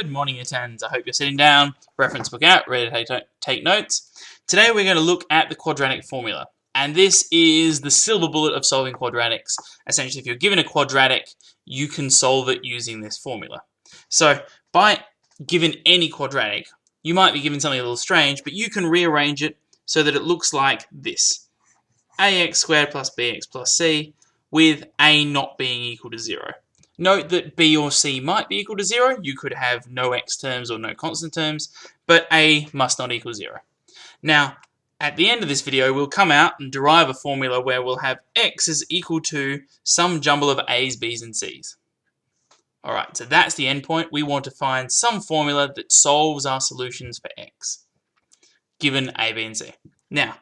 Good morning, Year 10s. I hope you're sitting down, reference book out, ready to take notes. Today we're going to look at the quadratic formula. And this is the silver bullet of solving quadratics. Essentially, if you're given a quadratic, you can solve it using this formula. So, by given any quadratic, you might be given something a little strange, but you can rearrange it so that it looks like this. ax squared plus bx plus c, with a not being equal to 0. Note that b or c might be equal to 0. You could have no x terms or no constant terms, but a must not equal 0. Now, at the end of this video, we'll come out and derive a formula where we'll have x is equal to some jumble of a's, b's, and c's. Alright, so that's the end point. We want to find some formula that solves our solutions for x, given a, b, and c. Now,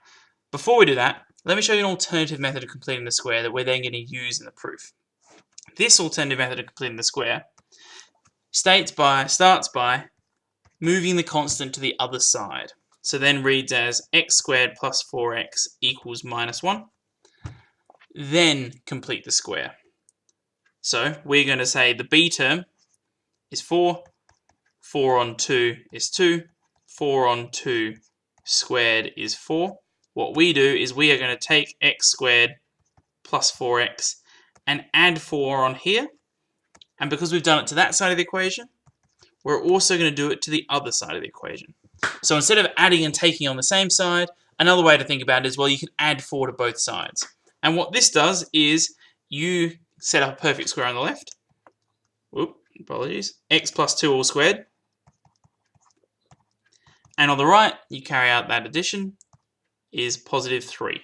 before we do that, let me show you an alternative method of completing the square that we're then going to use in the proof. This alternative method of completing the square starts by moving the constant to the other side. So then reads as x squared plus 4x equals minus 1. Then complete the square. So we're going to say the b term is 4, 4 on 2 is 2, 4 on 2 squared is 4. What we do is we are going to take x squared plus 4x and add 4 on here, and because we've done it to that side of the equation, we're also going to do it to the other side of the equation. So instead of adding and taking on the same side, another way to think about it is, well, you can add 4 to both sides. And what this does is you set up a perfect square on the left. Whoop, apologies. X plus 2 all squared. And on the right, you carry out that addition, is positive 3.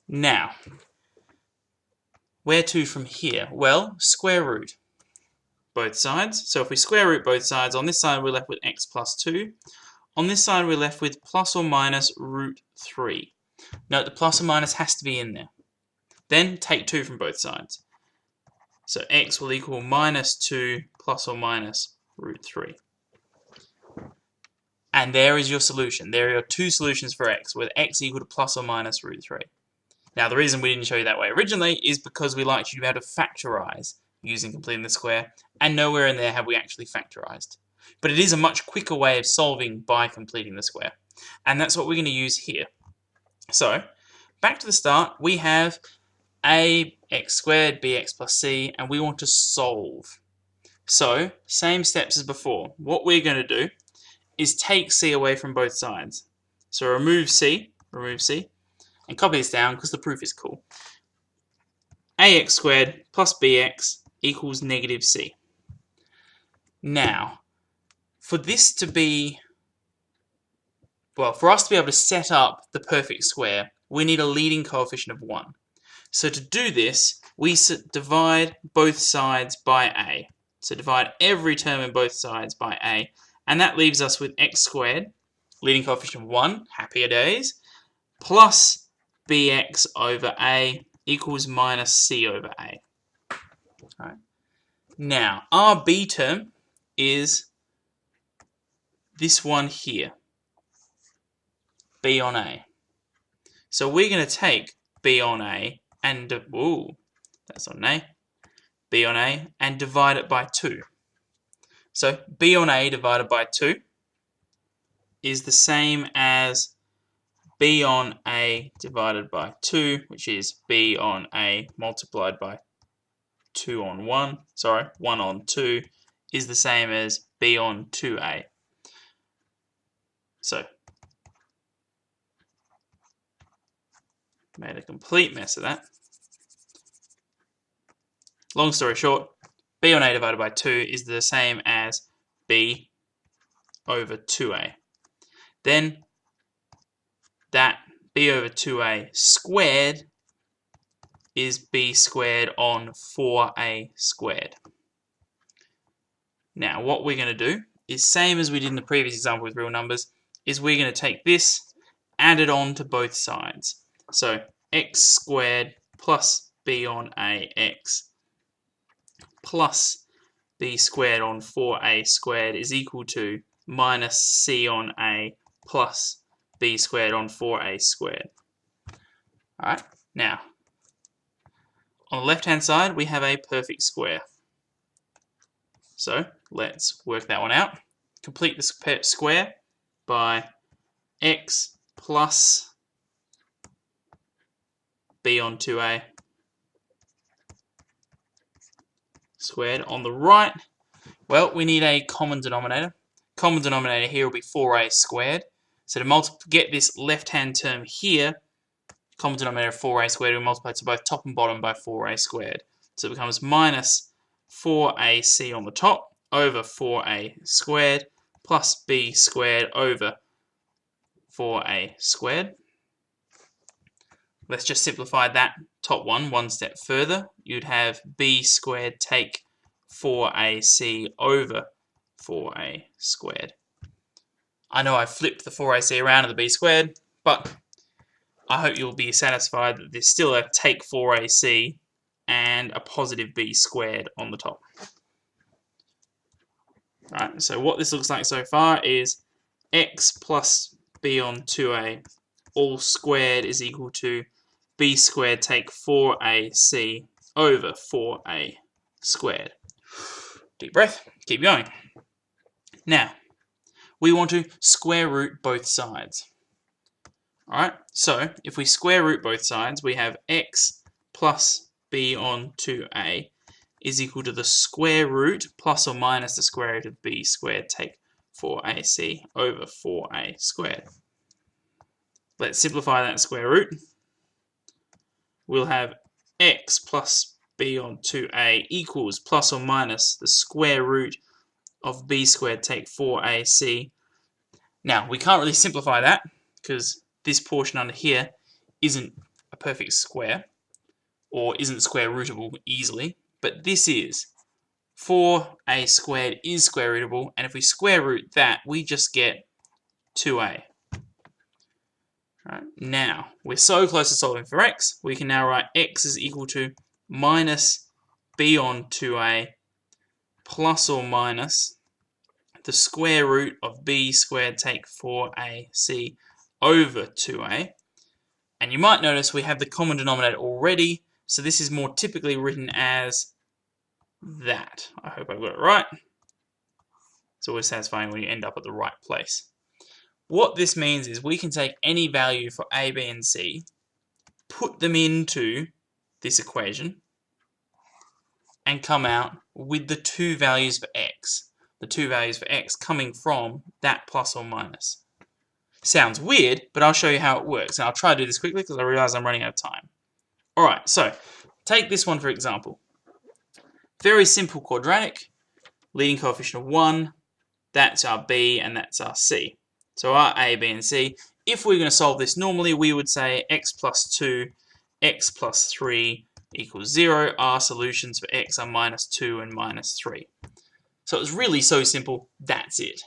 Now, where to from here? Well, square root both sides. So if we square root both sides, on this side we're left with x plus 2. On this side we're left with plus or minus root 3. Note the plus or minus has to be in there. Then take 2 from both sides. So x will equal minus 2 plus or minus root 3. And there is your solution. There are your two solutions for x, with x equal to plus or minus root 3. Now, the reason we didn't show you that way originally is because we liked you to be able to factorise using completing the square, and nowhere in there have we actually factorised. But it is a much quicker way of solving by completing the square, and that's what we're going to use here. So, back to the start, we have a x squared bx plus c, and we want to solve. So, same steps as before. What we're going to do is take c away from both sides. So remove c, and copy this down because the proof is cool. ax squared plus bx equals negative c. Now, for this to be, well, for us to be able to set up the perfect square, we need a leading coefficient of 1. So to do this, we divide both sides by a. So divide every term in both sides by a, and that leaves us with x squared, leading coefficient of 1, happier days, plus bx over a equals minus c over a. Alright. Now, our b term is this one here, b on a. So we're going to take b on a and, that's on a, b on a, and divide it by 2. So b on a divided by 2 is the same as b on a divided by 2, which is b on a multiplied by 2 on 1. Sorry, 1 on 2 is the same as b on 2a. So, made a complete mess of that. Long story short, b on a divided by 2 is the same as b over 2a. Then that b over 2a squared is b squared on 4a squared. Now, what we're going to do is, same as we did in the previous example with real numbers, is we're going to take this, add it on to both sides. So x squared plus b on a x plus b squared on 4a squared is equal to minus c on a plus b squared on 4a squared. Alright, now, On the left-hand side, we have a perfect square. So let's work that one out. Complete the square by x plus b on 2a squared. On the right, well, we need a common denominator. Common denominator here will be 4a squared. So to get this left-hand term here, common denominator of 4a squared, we multiply to both top and bottom by 4a squared. So it becomes minus 4ac on the top over 4a squared plus b squared over 4a squared. Let's just simplify that top one step further. You'd have b squared take 4ac over 4a squared. I know I flipped the 4ac around to the b squared, but I hope you'll be satisfied that there's still a take 4ac and a positive b squared on the top. Right, so what this looks like so far is x plus b on 2a all squared is equal to b squared take 4ac over 4a squared. Deep breath, keep going. Now, we want to square root both sides. Alright, so if we square root both sides, we have x plus b on 2a is equal to the square root plus or minus the square root of b squared take 4ac over 4a squared. Let's simplify that square root. We'll have x plus b on 2a equals plus or minus the square root of b squared take 4ac. Now, we can't really simplify that because this portion under here isn't a perfect square or isn't square rootable easily, but this is. 4a squared is square rootable, and if we square root that, we just get 2a. Right, now, we're so close to solving for x, we can now write x is equal to minus b on 2a plus or minus the square root of b squared take 4ac over 2a. And you might notice we have the common denominator already, so this is more typically written as that. I hope I got it right. It's always satisfying when you end up at the right place. What this means is we can take any value for a, b, and c, put them into this equation, and come out with the two values for x. The two values for x coming from that plus or minus. Sounds weird, but I'll show you how it works. And I'll try to do this quickly because I realize I'm running out of time. Alright, so take this one for example. Very simple quadratic, leading coefficient of 1, that's our b and that's our c. So our a, b, and c, if we're going to solve this normally, we would say x plus 2, x plus 3 equals 0. Our solutions for x are minus 2 and minus 3. So it's really so simple, that's it.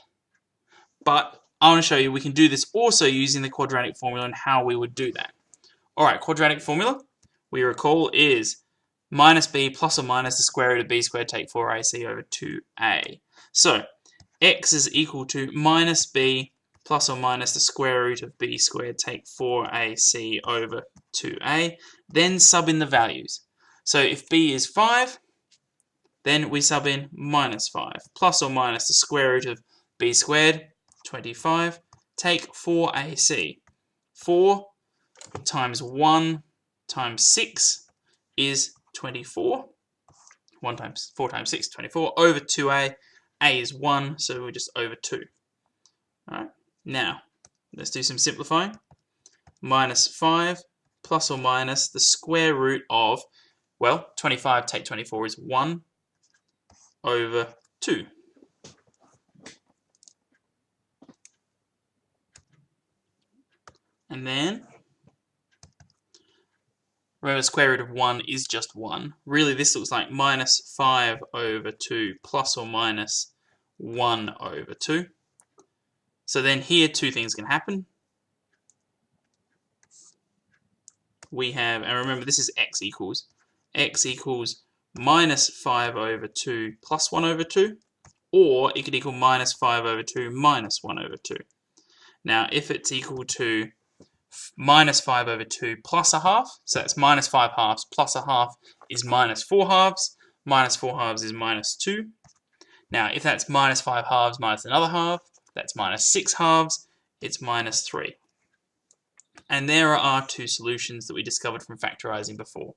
But I want to show you we can do this also using the quadratic formula and how we would do that. Alright, quadratic formula, we recall, is minus b plus or minus the square root of b squared take 4ac over 2a. So x is equal to minus b plus or minus the square root of b squared take 4ac over 2a. Then sub in the values. So if b is 5, then we sub in minus 5 plus or minus the square root of b squared, 25, take 4ac. 4 times 1 times 6 is 24. 4 times 6 is 24 over 2a. A is 1, so we're just over 2. Alright, now let's do some simplifying. Minus 5 plus or minus the square root of, well, 25 take 24 is 1 over 2. And then, remember, the square root of 1 is just 1. Really, this looks like minus 5 over 2 plus or minus 1 over 2. So then here, two things can happen. We have, and remember, this is x equals minus 5 over 2 plus 1 over 2, or it could equal minus 5 over 2 minus 1 over 2. Now, if it's equal to minus 5 over 2 plus a half. So that's minus 5 halves plus a half is minus 4 halves. Minus 4 halves is minus 2. Now, if that's minus 5 halves minus another half, that's minus 6 halves. It's minus 3. And there are our two solutions that we discovered from factorizing before.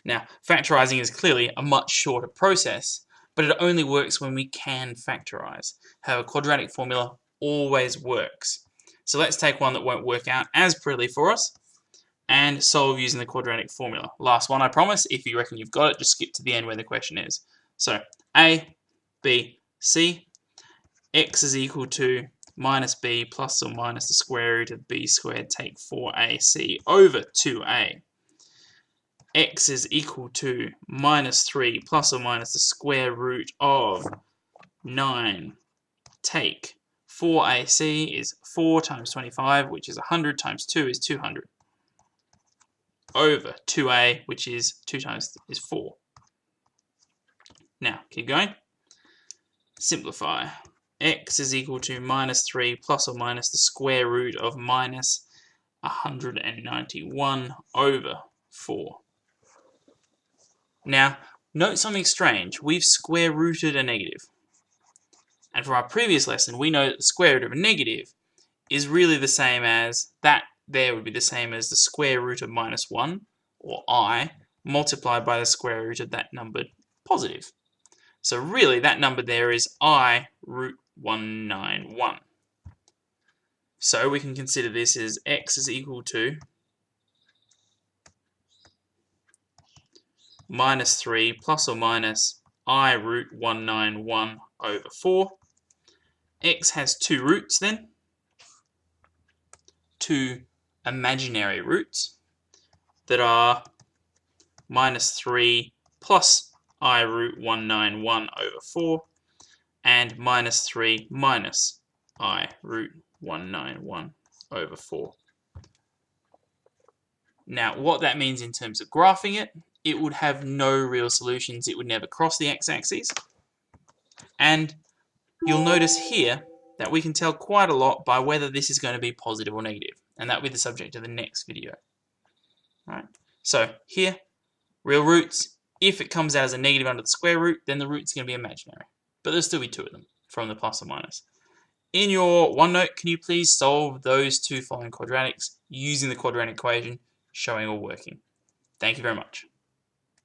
Now, factorizing is clearly a much shorter process, but it only works when we can factorize. However, quadratic formula always works. So let's take one that won't work out as prettily for us and solve using the quadratic formula. Last one, I promise. If you reckon you've got it, just skip to the end where the question is. So A, B, C, x is equal to minus b plus or minus the square root of b squared, take 4ac over 2a. X is equal to minus 3 plus or minus the square root of 9, take 4ac is 4 times 25, which is 100, times 2 is 200, over 2a, which is 2 times is 4. Now, keep going. Simplify. X is equal to minus 3 plus or minus the square root of minus 191 over 4. Now, note something strange. We've square rooted a negative. And from our previous lesson, we know that the square root of a negative is really the same as, that there would be the same as the square root of minus 1, or I, multiplied by the square root of that numbered positive. So really, that number there is I root 191. So we can consider this as x is equal to minus 3 plus or minus I root 191 over 4. X has two roots then, two imaginary roots that are minus 3 plus I root 191 over 4 and minus 3 minus I root 191 over 4. Now, what that means in terms of graphing it, it would have no real solutions. It would never cross the x-axis. And you'll notice here that we can tell quite a lot by whether this is going to be positive or negative. And that will be the subject of the next video. All right. So here, real roots. If it comes out as a negative under the square root, then the root's going to be imaginary. But there'll still be two of them from the plus or minus. In your OneNote, can you please solve those two following quadratics using the quadratic equation showing all working? Thank you very much.